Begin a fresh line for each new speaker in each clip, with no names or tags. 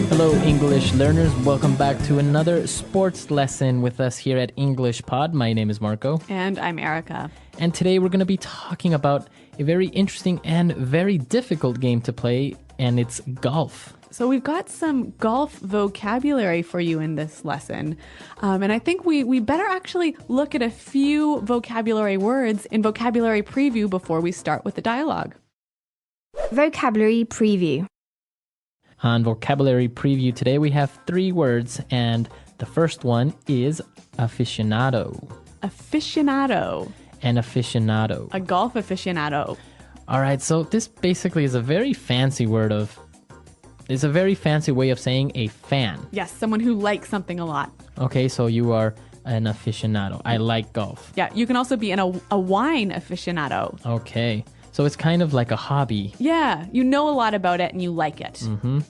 Hello, English learners. Welcome back to another sports lesson with us here at English Pod. My name is Marco.
And I'm Erica.
And today we're going to be talking about a very interesting and very difficult game to play, and it's golf.
So we've got some golf vocabulary for you in this lesson. And I think we better actually look at a few vocabulary words in Vocabulary Preview before we start with the dialogue.
Vocabulary Preview.
On Vocabulary Preview today, we have 3 words, and the first one is aficionado.
Aficionado.
An aficionado.
A golf aficionado.
All right, so this basically is a very fancy it's a very fancy way of saying a fan.
Yes, someone who likes something a lot.
Okay, so you are an aficionado. I like golf.
Yeah, you can also be a wine aficionado.
Okay, so it's kind of like a hobby.
Yeah, you know a lot about it and you like it.
Mm-hmm.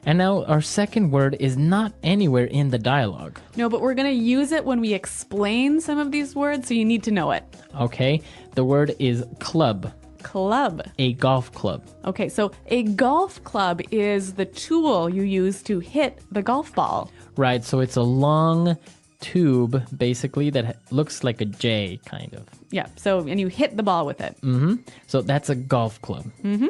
And now our second word is not anywhere in the dialogue.
No, but we're going to use it when we explain some of these words, so you need to know it.
Okay, the word is club.
Club.
A golf club.
Okay, so a golf club is the tool you use to hit the golf ball.
Right, so it's a long tube, basically, that looks like a J, kind of.
Yeah, and you hit the ball with it.
Mm-hmm. So that's a golf club.
Mm-hmm.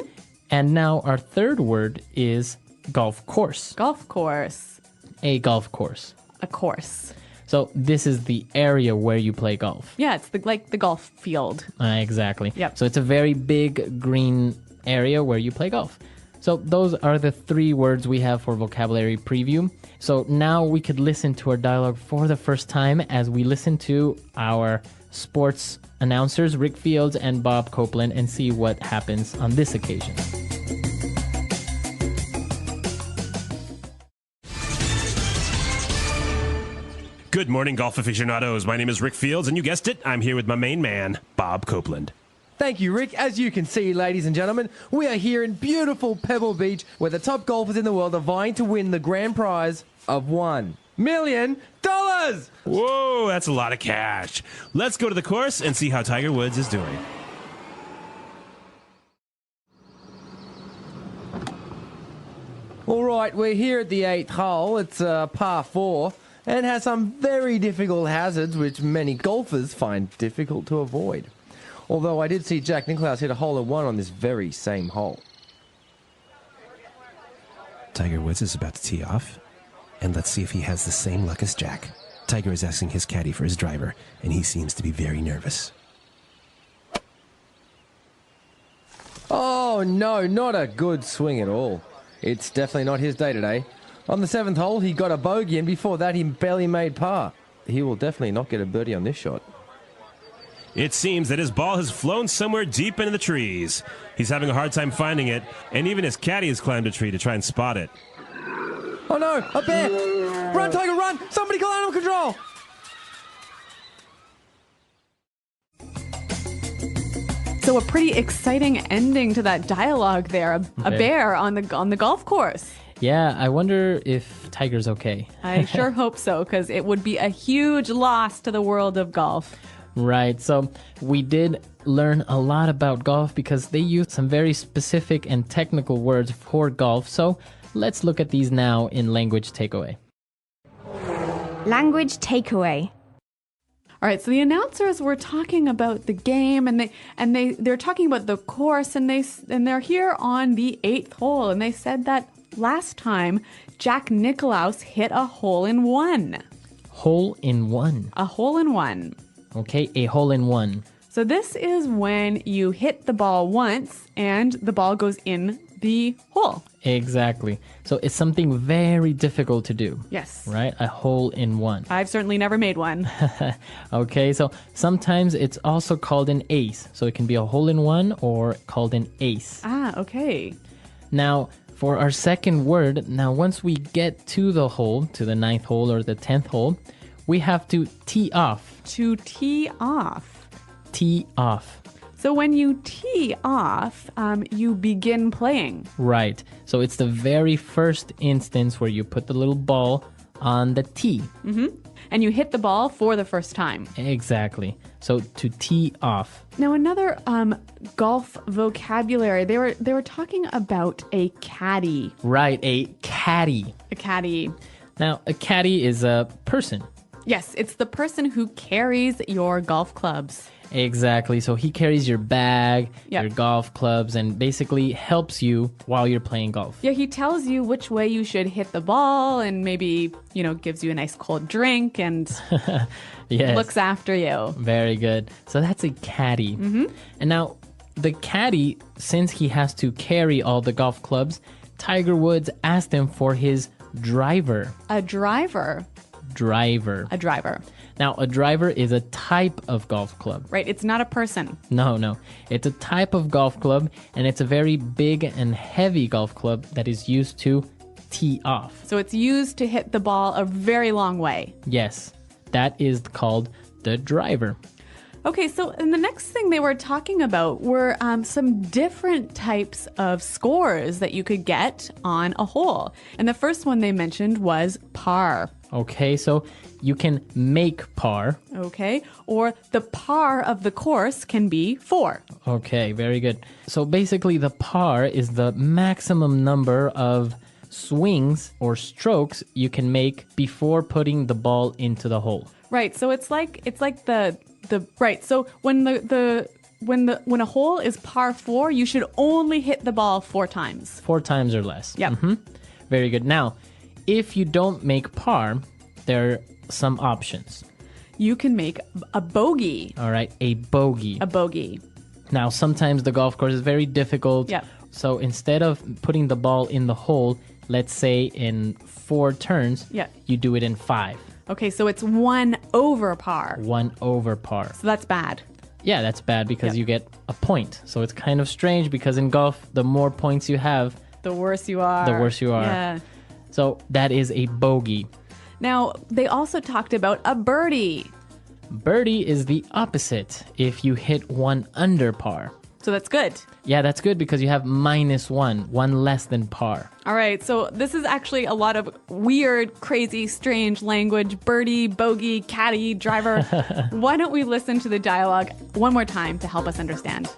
And now our third word is golf course.
Golf course.
A golf course.
A course.
So this is the area where you play golf.
Yeah, it's like the golf field.
Exactly.
Yep.
So it's a very big green area where you play golf. So those are the 3 words we have for Vocabulary Preview. So now we could listen to our dialogue for the first time as we listen to our sports announcers, Rick Fields and Bob Copeland, and see what happens on this occasion.
Good morning, golf aficionados. My name is Rick Fields, and you guessed it, I'm here with my main man, Bob Copeland.
Thank you, Rick. As you can see, ladies and gentlemen, we are here in beautiful Pebble Beach, where the top golfers in the world are vying to win the grand prize of $1 million.
Whoa, that's a lot of cash. Let's go to the course and see how Tiger Woods is doing.
All right, we're here at the 8th hole. It's par 4 and has some very difficult hazards which many golfers find difficult to avoid. Although I did see Jack Nicklaus hit a hole-in-one on this very same hole.
Tiger Woods is about to tee off, and let's see if he has the same luck as Jack. Tiger is asking his caddy for his driver, and he seems to be very nervous.
Oh no, not a good swing at all. It's definitely not his day today. On the 7th hole, he got a bogey, and before that, he barely made par. He will definitely not get a birdie on this shot.
It seems that his ball has flown somewhere deep into the trees. He's having a hard time finding it, and even his caddy has climbed a tree to try and spot it.
Oh no, a bear! Run, Tiger, run! Somebody call animal control!
So a pretty exciting ending to that dialogue there. A bear on the golf course.
Yeah, I wonder if Tiger's okay.
I sure hope so, because it would be a huge loss to the world of golf.
Right, so we did learn a lot about golf because they use some very specific and technical words for golf. So let's look at these now in Language Takeaway.
Language Takeaway.
All right, so the announcers were talking about the game, and they're talking about the course, and they're here on the 8th hole, and they said that last time Jack Nicklaus hit a hole-in-one.
Hole-in-one.
A hole-in-one.
Okay, a hole-in-one.
So this is when you hit the ball once and the ball goes in the hole.
Exactly. So it's something very difficult to do.
Yes.
Right? A hole-in-one.
I've certainly never made one.
Okay, so sometimes it's also called an ace. So it can be a hole-in-one or called an ace.
Ah, okay.
Now, for our second word, once we get to the hole, to the 9th hole or the 10th hole, we have to tee off.
To tee off.
Tee off.
So when you tee off, you begin playing.
Right. So it's the very first instance where you put the little ball on the tee.
Mm-hmm. And you hit the ball for the first time.
Exactly. So to tee off.
Now another golf vocabulary. They were talking about a caddy.
Right, a caddy. caddy.
A caddy.
Now, a caddy is a person.
Yes, it's the person who carries your golf clubs.
Exactly. So he carries your bag,
Yep.
your golf clubs, and basically helps you while you're playing golf.
Yeah, he tells you which way you should hit the ball and maybe, gives you a nice cold drink and
Yes.
looks after you.
Very good. So that's a caddy. And now, the caddy, since he has to carry all the golf clubs, Tiger Woods asked him for his driver.
A driver.
Driver.
A driver.
Now, a driver is a type of golf club.
Right, it's not a person.
No. It's a type of golf club, and it's a very big and heavy golf club that is used to tee off.
So it's used to hit the ball a very long way.
Yes, that is called the driver.
Okay, so and the next thing they were talking about were some different types of scores that you could get on a hole. And the first one they mentioned was par.
Okay, so you can make par.
Okay, or the par of the course can be 4.
Okay, very good. So basically, the par is the maximum number of swings or strokes you can make before putting the ball into the hole.
Right, so it's like the right. So when when a hole is par 4, you should only hit the ball 4 times.
4 times or less.
Yep.
Very good. Now, if you don't make par, there are some options.
You can make a bogey.
All right, a bogey.
A bogey.
Now, sometimes the golf course is very difficult.
Yep.
So instead of putting the ball in the hole, let's say in 4 turns,
Yep.
you do it in 5.
Okay, so it's 1 over par.
1 over par.
So that's bad.
Yeah, that's bad because
Yep.
you get a point. So it's kind of strange because in golf, the more points you have,
The worse you are.
the worse you are.
Yeah.
So that is a bogey.
Now, they also talked about a birdie.
Birdie is the opposite if you hit 1 under par.
So that's good.
Yeah, that's good because you have -1, 1 less than par.
All right, so this is actually a lot of weird, crazy, strange language. Birdie, bogey, caddy, driver. Why don't we listen to the dialogue one more time to help us understand?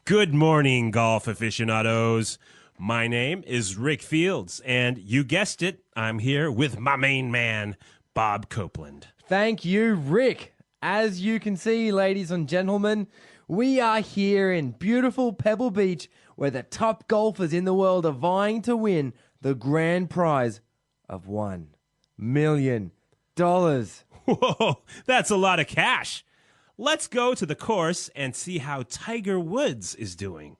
Good morning, golf aficionados. My name is Rick Fields, and you guessed it, I'm here with my main man, Bob Copeland.
Thank you, Rick. As you can see, ladies and gentlemen, we are here in beautiful Pebble Beach where the top golfers in the world are vying to win the grand prize of $1 million.
Whoa, that's a lot of cash. Let's go to the course and see how Tiger Woods is doing.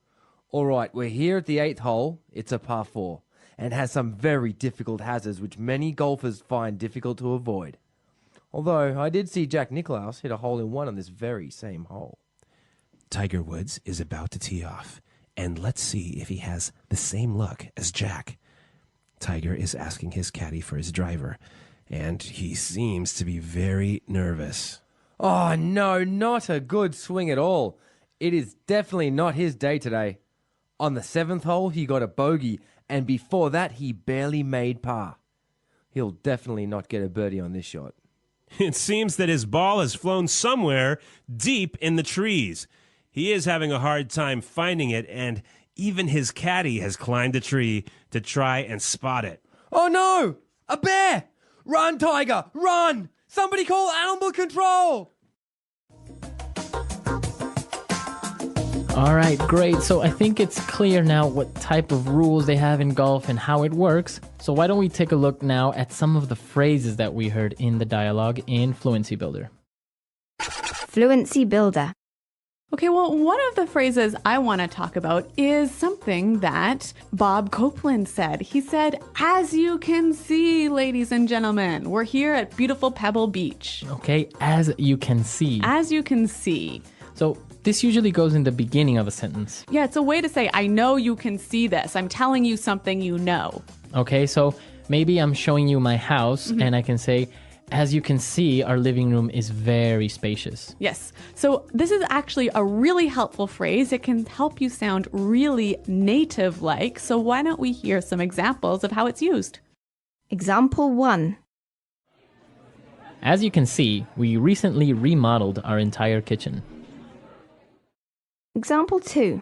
All right, we're here at the 8th hole. It's a par 4 and has some very difficult hazards which many golfers find difficult to avoid. Although I did see Jack Nicklaus hit a hole-in-one on this very same hole.
Tiger Woods is about to tee off, and let's see if he has the same luck as Jack. Tiger is asking his caddy for his driver, and he seems to be very nervous.
Oh no, not a good swing at all. It is definitely not his day today. On the 7th hole, he got a bogey, and before that, he barely made par. He'll definitely not get a birdie on this shot.
It seems that his ball has flown somewhere deep in the trees. He is having a hard time finding it, and even his caddy has climbed a tree to try and spot it.
Oh no! A bear! Run, Tiger! Run! Somebody call animal control!
All right, great. So I think it's clear now what type of rules they have in golf and how it works. So why don't we take a look now at some of the phrases that we heard in the dialogue in Fluency Builder.
Fluency Builder.
Okay, well, one of the phrases I want to talk about is something that Bob Copeland said. He said, as you can see, ladies and gentlemen, we're here at beautiful Pebble Beach.
Okay, as you can see.
As you can see.
So this usually goes in the beginning of a sentence.
Yeah, it's a way to say, I know you can see this. I'm telling you something you know.
Okay, so maybe I'm showing you my house and I can say, as you can see, our living room is very spacious.
Yes. So this is actually a really helpful phrase. It can help you sound really native-like. So why don't we hear some examples of how it's used?
Example 1.
As you can see, we recently remodeled our entire kitchen.
Example 2.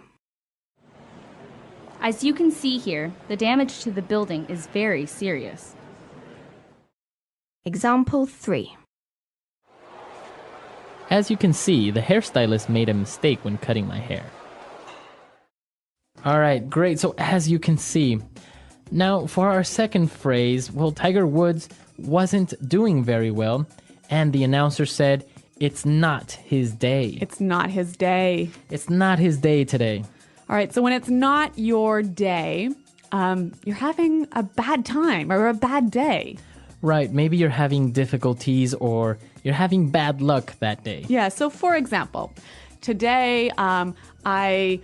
As you can see here, the damage to the building is very serious.
Example 3.
As you can see, the hairstylist made a mistake when cutting my hair. All right, great. So as you can see, now for our second phrase, well, Tiger Woods wasn't doing very well, and the announcer said, it's not his day.
It's not his day.
It's not his day today.
All right, so when it's not your day, you're having a bad time or a bad day.
Right, maybe you're having difficulties or you're having bad luck that day.
Yeah, so for example, today I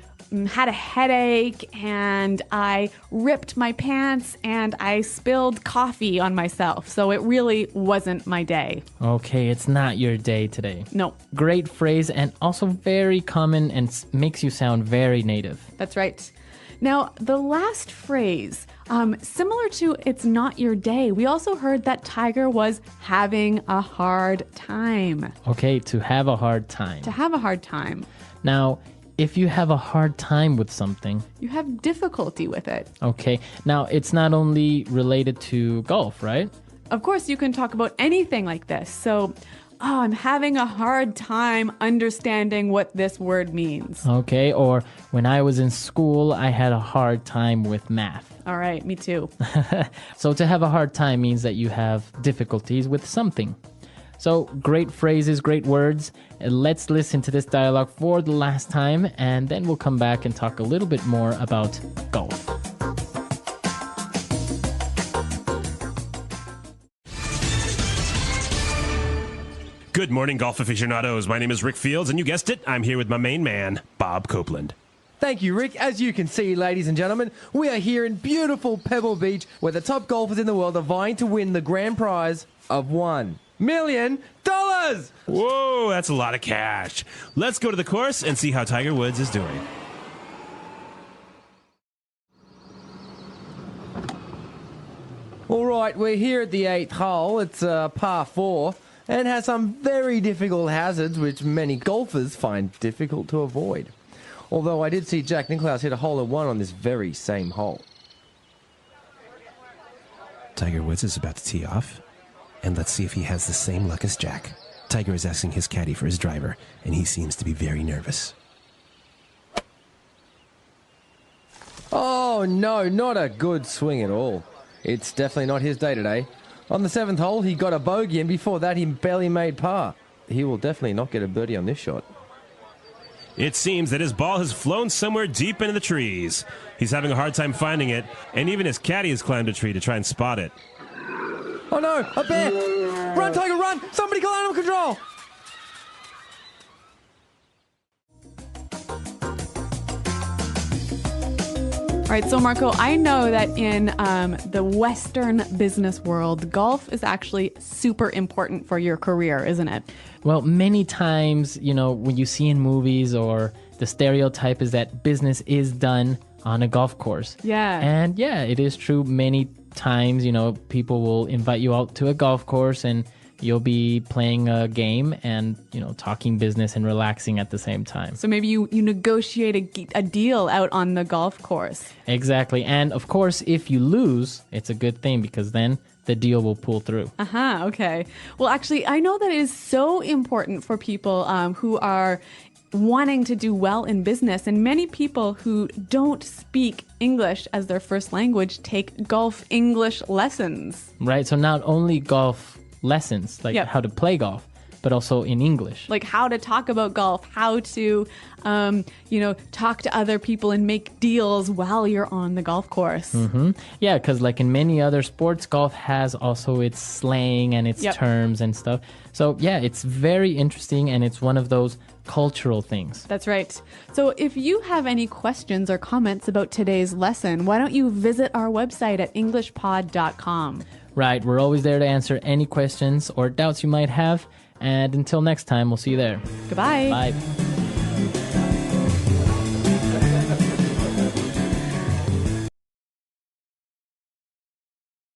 had a headache and I ripped my pants and I spilled coffee on myself. So it really wasn't my day.
Okay, it's not your day today.
No,
Great phrase and also very common and makes you sound very native.
that's right. Now, the last phrase, similar to it's not your day, we also heard that Tiger was having a hard time.
Okay, to have a hard time.
To have a hard time.
Now, if you have a hard time with something,
You have difficulty with it.
okay, now it's not only related to golf, right?
Of course, you can talk about anything like this. So, I'm having a hard time understanding what this word means.
Okay, or when I was in school, I had a hard time with math.
All right, me too.
So to have a hard time means that you have difficulties with something. So great phrases, great words. Let's listen to this dialogue for the last time, and then we'll come back and talk a little bit more about golf.
Good morning, golf aficionados. My name is Rick Fields, and you guessed it, I'm here with my main man, Bob Copeland.
Thank you, Rick. As you can see, ladies and gentlemen, we are here in beautiful Pebble Beach where the top golfers in the world are vying to win the grand prize of $1 million.
Whoa, that's a lot of cash. Let's go to the course and see how Tiger Woods is doing.
All right, we're here at the 8th hole. It's par 4 and has some very difficult hazards which many golfers find difficult to avoid. Although I did see Jack Nicklaus hit a hole-in-one on this very same hole.
Tiger Woods is about to tee off, and let's see if he has the same luck as Jack. Tiger is asking his caddy for his driver, and he seems to be very nervous.
Oh no, not a good swing at all. It's definitely not his day today. On the 7th hole, he got a bogey, and before that, he barely made par. He will definitely not get a birdie on this shot.
It seems that his ball has flown somewhere deep into the trees. He's having a hard time finding it, and even his caddy has climbed a tree to try and spot it.
Oh no, a bear! Run, Tiger, run! Somebody call animal control!
All right, so Marco, I know that in the Western business world, golf is actually super important for your career, isn't it?
Well, many times, you know, when you see in movies or the stereotype is that business is done on a golf course.
Yeah.
And yeah, it is true. Many times, you know, people will invite you out to a golf course and you'll be playing a game and, you know, talking business and relaxing at the same time.
So maybe you negotiate a deal out on the golf course.
Exactly. And of course, if you lose, it's a good thing because then the deal will pull through.
Okay. Well, actually, I know that it is so important for people who are wanting to do well in business, and many people who don't speak English as their first language take golf English lessons.
Right. So not only golf lessons, like
Yep.
how to play golf, but also in English.
Like how to talk about golf, how to, talk to other people and make deals while you're on the golf course.
Yeah, because like in many other sports, golf has also its slang and its
Yep.
terms and stuff. So yeah, it's very interesting and it's one of those cultural things.
That's right. So if you have any questions or comments about today's lesson, why don't you visit our website at englishpod.com.
Right, we're always there to answer any questions or doubts you might have. And until next time, we'll see you there.
Goodbye.
Bye.